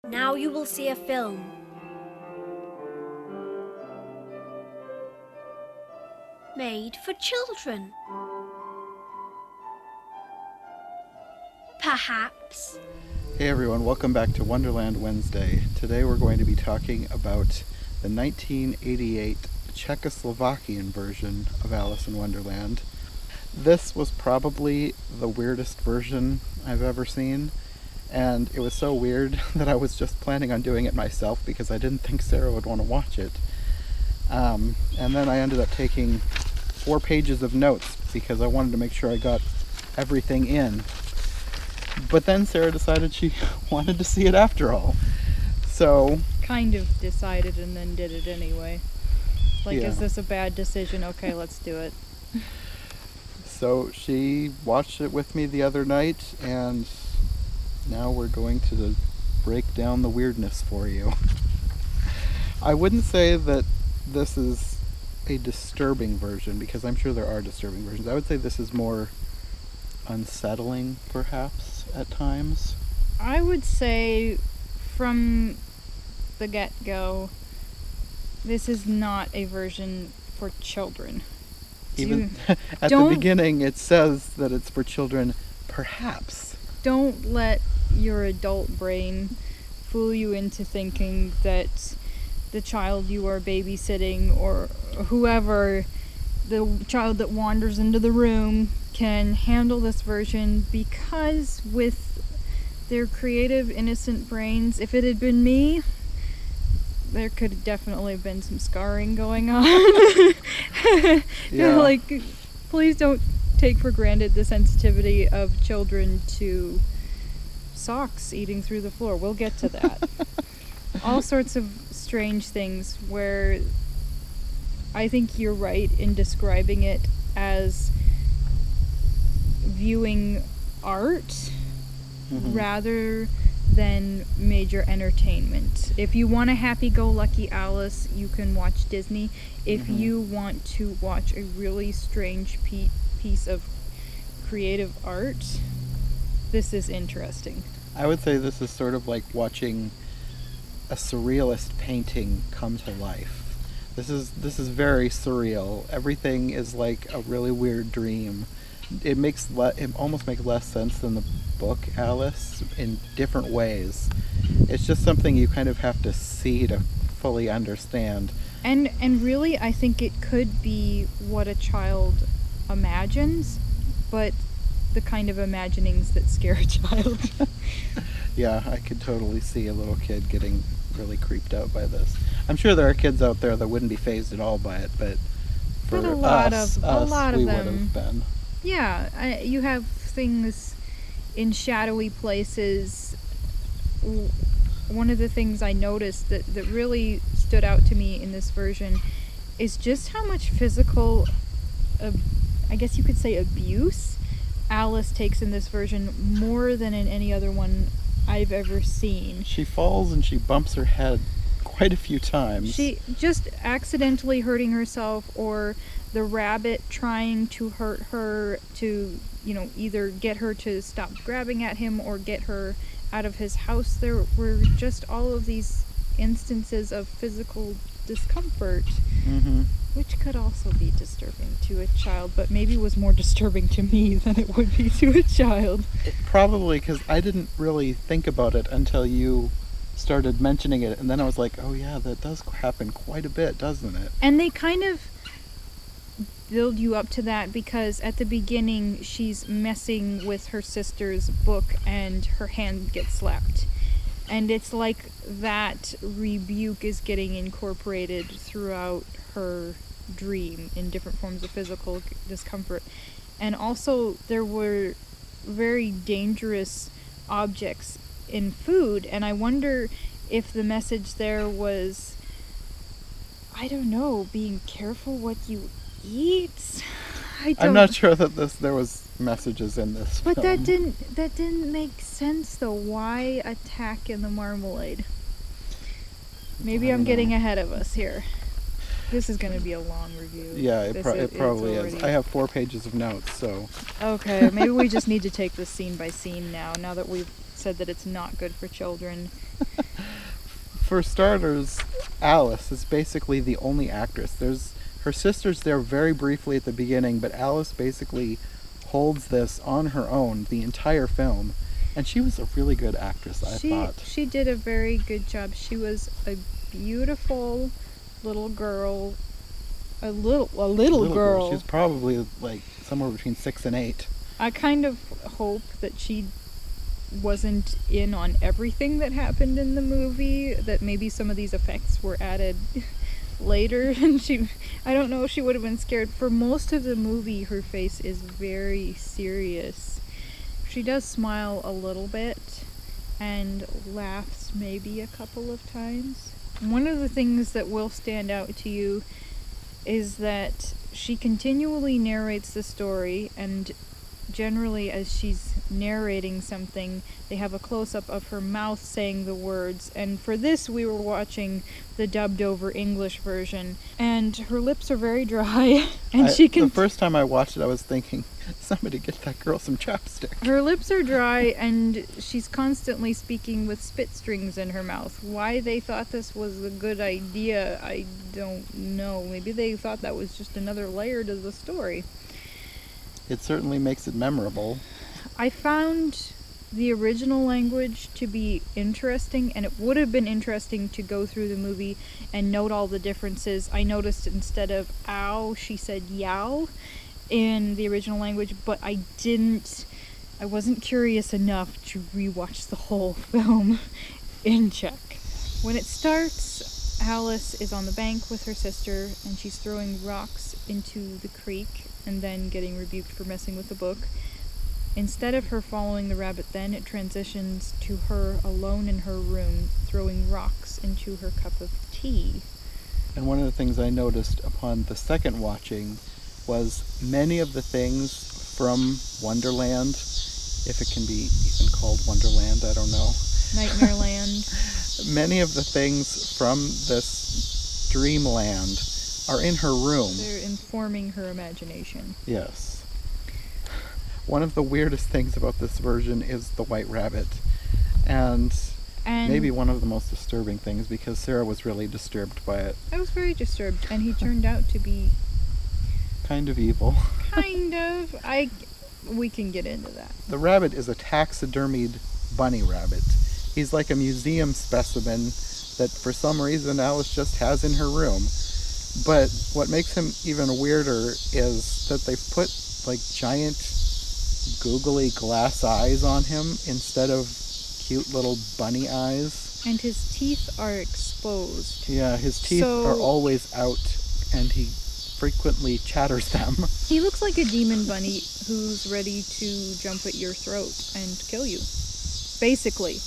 Now you will see a film. Made for children. Perhaps. Hey everyone, welcome back to Wonderland Wednesday. Today we're going to be talking about the 1988 Czechoslovakian version of Alice in Wonderland. This was probably the weirdest version I've ever seen, and it was so weird that I was just planning on doing it myself because I didn't think Sarah would want to watch it. And then I ended up taking 4 pages of notes because I wanted to make sure I got everything in. But then Sarah decided she wanted to see it after all. So... kind of decided and then did it anyway. Like, yeah. Is this a bad decision? Okay, let's do it. So she watched it with me the other night, and now we're going to break down the weirdness for you. I wouldn't say that this is a disturbing version, because I'm sure there are disturbing versions. I would say this is more unsettling, perhaps, at times. I would say from the get-go, this is not a version for children. Even at the beginning, it says that it's for children, perhaps. Don't let your adult brain fool you into thinking that the child you are babysitting or whoever, the child that wanders into the room, can handle this version, because with their creative, innocent brains, if it had been me, there could have definitely been some scarring going on. Yeah. Like, please don't take for granted the sensitivity of children to socks eating through the floor. We'll get to that. All sorts of strange things where I think you're right in describing it as viewing art rather than major entertainment. If you want a happy-go-lucky Alice, you can watch Disney. If you want to watch a really strange piece of creative art, this is interesting. I would say this is sort of like watching a surrealist painting come to life. This is very surreal. Everything is like a really weird dream. It almost makes less sense than the book Alice in different ways. It's just something you kind of have to see to fully understand. And really, I think it could be what a child imagines, but the kind of imaginings that scare a child. Yeah, I could totally see a little kid getting really creeped out by this. I'm sure there are kids out there that wouldn't be fazed at all by it, but for a lot us, of we them would have been. Yeah, you have things in shadowy places. One of the things I noticed that really stood out to me in this version is just how much physical, I guess you could say, abuse Alice takes in this version, more than in any other one I've ever seen. She falls and she bumps her head quite a few times. She just accidentally hurting herself, or the rabbit trying to hurt her to, either get her to stop grabbing at him or get her out of his house. There were just all of these instances of physical discomfort, which could also be disturbing to a child, but maybe was more disturbing to me than it would be to a child. Probably, because I didn't really think about it until you started mentioning it, and then I was like, oh yeah, that does happen quite a bit, doesn't it? And they kind of build you up to that, because at the beginning she's messing with her sister's book and her hand gets slapped, and it's like that rebuke is getting incorporated throughout her dream in different forms of physical discomfort. And also there were very dangerous objects in food, and I wonder if the message there was, I don't know, being careful what you eat. I'm not sure that there was messages in this but film. that didn't make sense though. Why attack in the marmalade? Maybe I'm getting ahead of us here. This is going to be a long review. Yeah, it probably is. I have 4 pages of notes, so... Okay, maybe we just need to take this scene by scene now that we've said that it's not good for children. For starters, Alice is basically the only actress. Her sister's there very briefly at the beginning, but Alice basically holds this on her own the entire film. And she was a really good actress, I thought. She did a very good job. She was a beautiful little girl. A little girl. She's probably like somewhere between 6 and 8. I kind of hope that she wasn't in on everything that happened in the movie, that maybe some of these effects were added later, and I don't know, she would have been scared. For most of the movie, her face is very serious. She does smile a little bit and laughs maybe a couple of times. One of the things that will stand out to you is that she continually narrates the story, and generally as she's narrating something, they have a close-up of her mouth saying the words, and for this we were watching the dubbed over English version, and her lips are very dry, and the first time I watched it I was thinking, somebody get that girl some chapstick. Her lips are dry, and she's constantly speaking with spit strings in her mouth. Why they thought this was a good idea, I don't know. Maybe they thought that was just another layer to the story. It certainly makes it memorable. I found the original language to be interesting, and it would have been interesting to go through the movie and note all the differences. I noticed instead of ow, she said yow in the original language, but I wasn't curious enough to rewatch the whole film in Czech. When it starts, Alice is on the bank with her sister, and she's throwing rocks into the creek and then getting rebuked for messing with the book. Instead of her following the rabbit then, it transitions to her alone in her room, throwing rocks into her cup of tea. And one of the things I noticed upon the second watching was many of the things from Wonderland, if it can be even called Wonderland, I don't know. Nightmare Land. Many of the things from this dreamland are in her room. They're informing her imagination. Yes. One of the weirdest things about this version is the white rabbit. And maybe one of the most disturbing things, because Sarah was really disturbed by it. I was very disturbed, and he turned out to be kind of evil. Kind of. We can get into that. The rabbit is a taxidermied bunny rabbit. He's like a museum specimen that for some reason Alice just has in her room. But what makes him even weirder is that they've put like giant googly glass eyes on him instead of cute little bunny eyes. And his teeth are exposed. Yeah, his teeth are always out, and he frequently chatters them. He looks like a demon bunny who's ready to jump at your throat and kill you. Basically.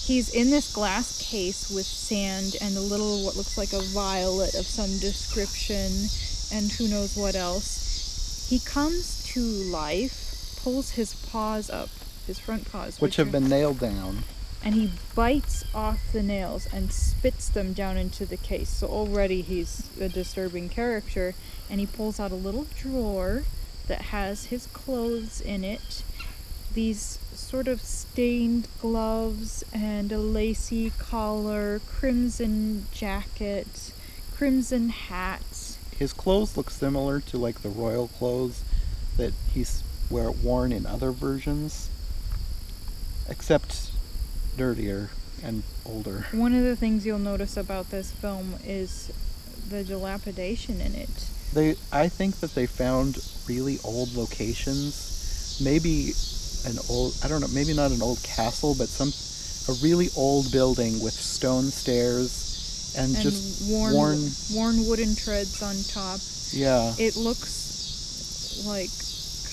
He's in this glass case with sand and a little what looks like a violet of some description and who knows what else. He comes to life, pulls his paws up, his front paws, which have been nailed down, and he bites off the nails and spits them down into the case. So already he's a disturbing character, and he pulls out a little drawer that has his clothes in it. These sort of stained gloves and a lacy collar, crimson jacket, crimson hat. His clothes look similar to like the royal clothes that he's worn in other versions, except dirtier and older. One of the things you'll notice about this film is the dilapidation in it. I think that they found really old locations, maybe maybe not an old castle, but a really old building with stone stairs and just worn wooden treads on top. Yeah. It looks like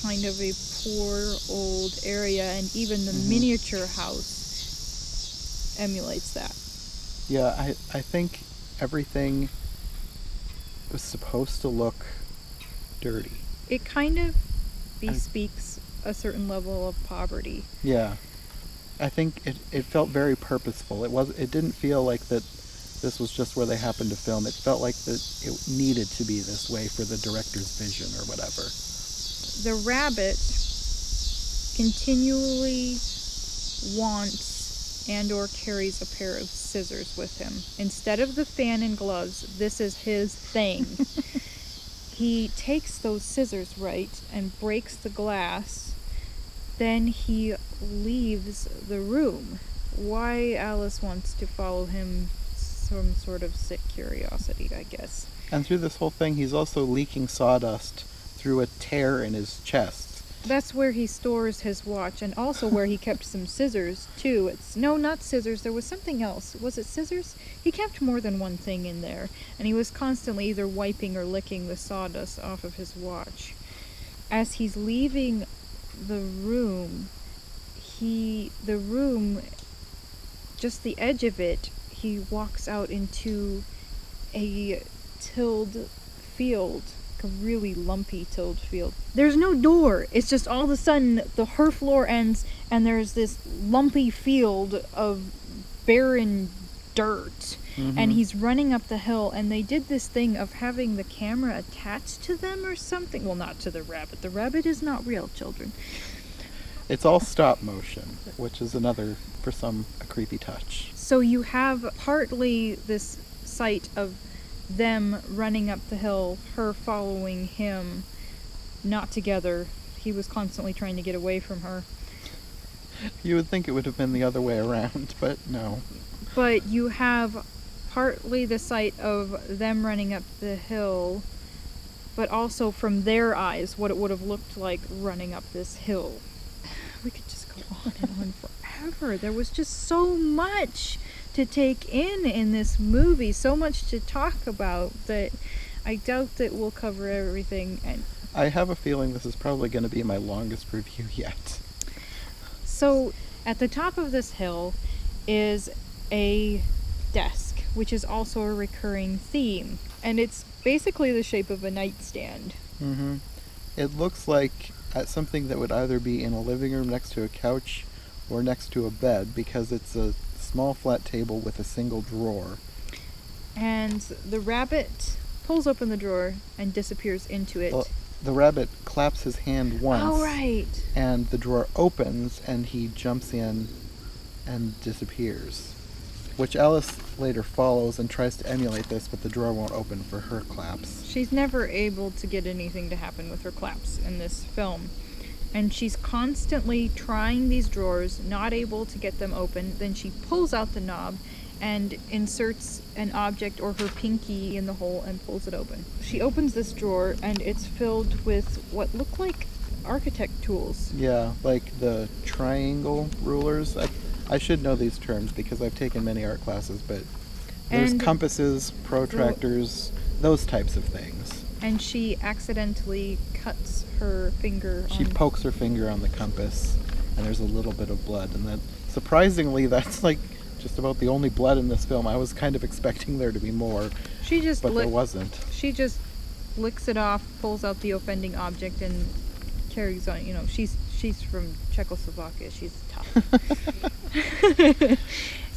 kind of a poor old area, and even the miniature house emulates that. Yeah, I think everything was supposed to look dirty. It kind of bespeaks a certain level of poverty. Yeah. I think it felt very purposeful. It didn't feel like that this was just where they happened to film. It felt like that it needed to be this way for the director's vision or whatever. The rabbit continually wants and or carries a pair of scissors with him. Instead of the fan and gloves, this is his thing. He takes those scissors, right, and breaks the glass. Then he leaves the room. Why Alice wants to follow him, some sort of sick curiosity, I guess. And through this whole thing, he's also leaking sawdust through a tear in his chest. That's where he stores his watch, and also where he kept some scissors, too. No, not scissors. There was something else. Was it scissors? He kept more than one thing in there, and he was constantly either wiping or licking the sawdust off of his watch. As he's leaving the room, just the edge of it, he walks out into a tilled field. A really lumpy tilled field. There's no door. It's just all of a sudden her floor ends and there's this lumpy field of barren dirt. Mm-hmm. And he's running up the hill, and they did this thing of having the camera attached to them or something. Well, not to the rabbit. The rabbit is not real, children. It's all stop motion, which is another, for some, a creepy touch. So you have partly this sight of them running up the hill, her following him, not together. He was constantly trying to get away from her. You would think it would have been the other way around, but no. But you have partly the sight of them running up the hill, but also from their eyes, what it would have looked like running up this hill. We could just go on and on forever. There was just so much to take in this movie, so much to talk about, that I doubt that we'll cover everything. And I have a feeling this is probably going to be my longest review yet. So at the top of this hill is a desk, which is also a recurring theme, and it's basically the shape of a nightstand. Mm-hmm. It looks like something that would either be in a living room next to a couch or next to a bed, because it's a small flat table with a single drawer. And the rabbit pulls open the drawer and disappears into it. Well, the rabbit claps his hand once. Oh, right. And the drawer opens and he jumps in and disappears. Which Alice later follows and tries to emulate this, but the drawer won't open for her claps. She's never able to get anything to happen with her claps in this film. And she's constantly trying these drawers, not able to get them open. Then she pulls out the knob and inserts an object or her pinky in the hole and pulls it open. She opens this drawer and it's filled with what look like architect tools. Yeah, like the triangle rulers. I should know these terms because I've taken many art classes, but there's compasses, protractors, those types of things. And she accidentally cuts her finger. She pokes her finger on the compass, and there's a little bit of blood. And surprisingly, that's like just about the only blood in this film. I was kind of expecting there to be more, but there wasn't. She just licks it off, pulls out the offending object, and carries on. You know, she's from Czechoslovakia. She's tough.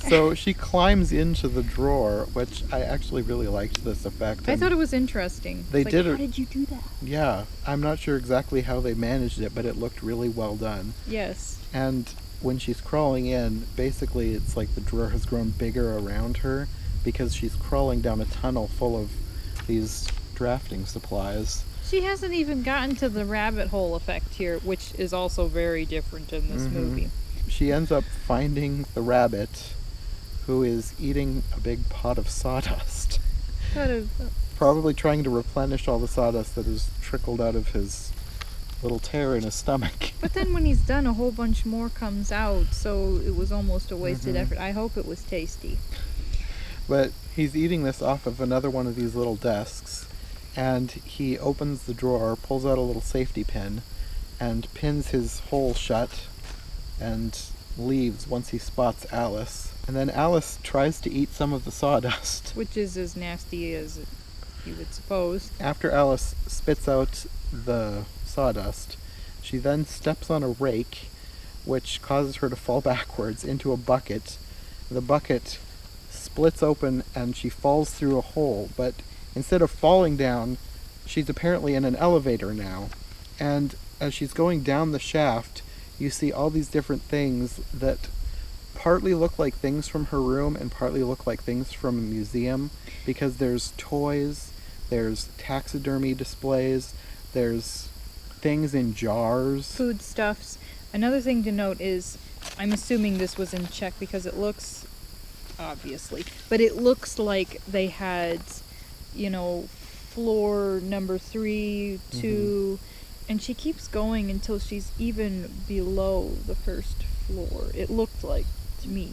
So she climbs into the drawer, which I actually really liked this effect. I thought it was interesting. How did you do that? Yeah, I'm not sure exactly how they managed it, but it looked really well done. Yes. And when she's crawling in, basically it's like the drawer has grown bigger around her because she's crawling down a tunnel full of these drafting supplies. She hasn't even gotten to the rabbit hole effect here, which is also very different in this movie. She ends up finding the rabbit, who is eating a big pot of sawdust. Probably trying to replenish all the sawdust that has trickled out of his little tear in his stomach. But then when he's done, a whole bunch more comes out, so it was almost a wasted effort. I hope it was tasty. But he's eating this off of another one of these little desks, and he opens the drawer, pulls out a little safety pin, and pins his hole shut, and leaves once he spots Alice. And then Alice tries to eat some of the sawdust. Which is as nasty as you would suppose. After Alice spits out the sawdust, she then steps on a rake, which causes her to fall backwards into a bucket. The bucket splits open and she falls through a hole, but instead of falling down, she's apparently in an elevator now. And as she's going down the shaft, you see all these different things that partly look like things from her room and partly look like things from a museum, because there's toys, there's taxidermy displays, there's things in jars. Foodstuffs. Another thing to note is, I'm assuming this was in Czech because it looks, obviously, but it looks like they had, you know, floor number 3, 2, and she keeps going until she's even below the first floor. It looked like to me.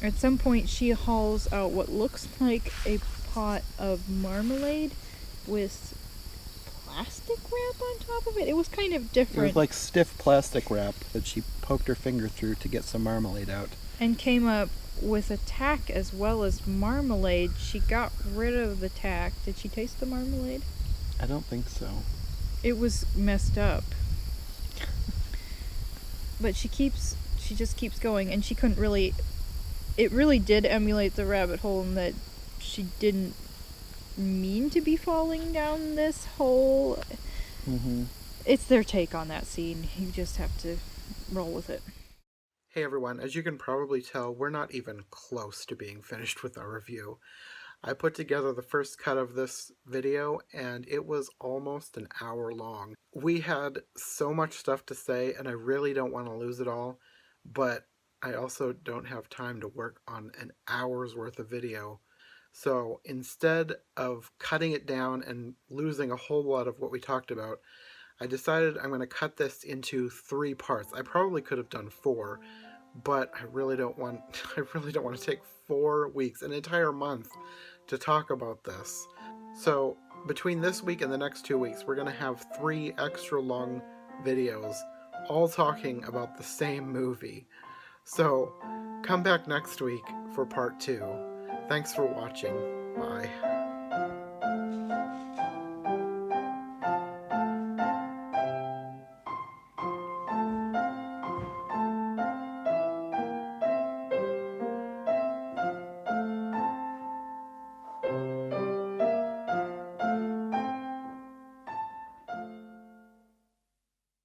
At some point, she hauls out what looks like a pot of marmalade with plastic wrap on top of it. It was kind of different. It was like stiff plastic wrap that she poked her finger through to get some marmalade out. And came up with a tack as well as marmalade. She got rid of the tack. Did she taste the marmalade? I don't think so. It was messed up. But she just keeps going, and she couldn't really, it really did emulate the rabbit hole in that she didn't mean to be falling down this hole. It's their take on that scene. You just have to roll with it. Hey everyone, as you can probably tell, we're not even close to being finished with our review. I put together the first cut of this video and it was almost an hour long. We had so much stuff to say and I really don't want to lose it all, but I also don't have time to work on an hour's worth of video. So instead of cutting it down and losing a whole lot of what we talked about, I decided I'm going to cut this into 3 parts. I probably could have done 4, but I really don't want to take 4 weeks, an entire month, to talk about this. So between this week and the next 2 weeks, we're going to have 3 extra long videos, all talking about the same movie. So come back next week for part 2. Thanks for watching. Bye.